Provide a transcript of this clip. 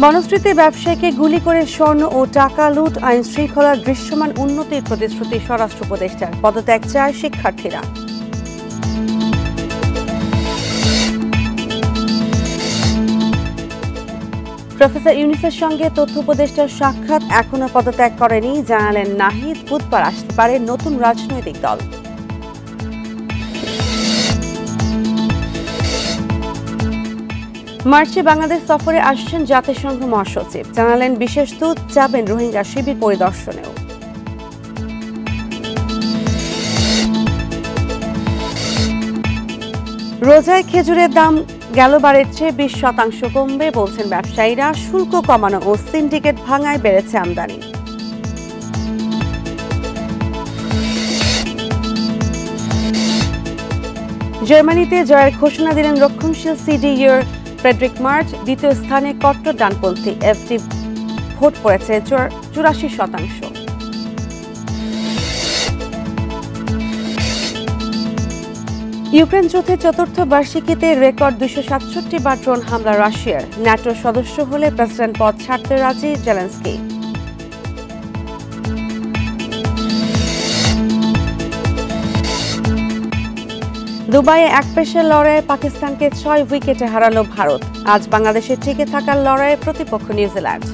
বনশ্রীতে ব্যবসায়ীকে গুলি করে স্বর্ণ ও টাকা লুট, আইন শৃঙ্খলার দৃশ্যমান উন্নতির প্রতিশ্রুতি স্বরাষ্ট্র উপদেষ্টার। পদত্যাগ চায় শিক্ষার্থীরা। প্রফেসর ইউনূসের সঙ্গে তথ্য উপদেষ্টার সাক্ষাৎ, এখনো পদত্যাগ করেনি জানালেন নাহিদ। বুধবার আসতে পারে নতুন রাজনৈতিক দল। মার্চে বাংলাদেশ সফরে আসছেন জাতিসংঘ মহাসচিব, জানালেন বিশেষ দূত যাবেন রোহিঙ্গা শিবির পরিদর্শনেও। রোজায় খেজুরের দাম গেলবারের চেয়ে 20% কমবে বলছেন ব্যবসায়ীরা। শুল্ক কমানো ও সিন্ডিকেট ভাঙায় বেড়েছে আমদানি। জার্মানিতে জয়ের ঘোষণা দিলেন রক্ষণশীল সিডিইউর ফ্রেডরিক মার্চ। দ্বিতীয় স্থানে কট্টর ডানপন্থী এফডি ভোট পড়েছে 84%। ইউক্রেন যুদ্ধের চতুর্থ বার্ষিকীতে রেকর্ড 267 বার ড্রোন হামলা রাশিয়ার। ন্যাটোর সদস্য হলে প্রেসিডেন্ট পদ ছাড়তে রাজি জেলেনস্কি। দুবাইয়ে একপেশে লড়াইয়ে পাকিস্তানকে 6 উইকেটে হারালো ভারত। আজ বাংলাদেশের টিকে থাকার লড়াইয়ে প্রতিপক্ষ নিউজিল্যান্ড।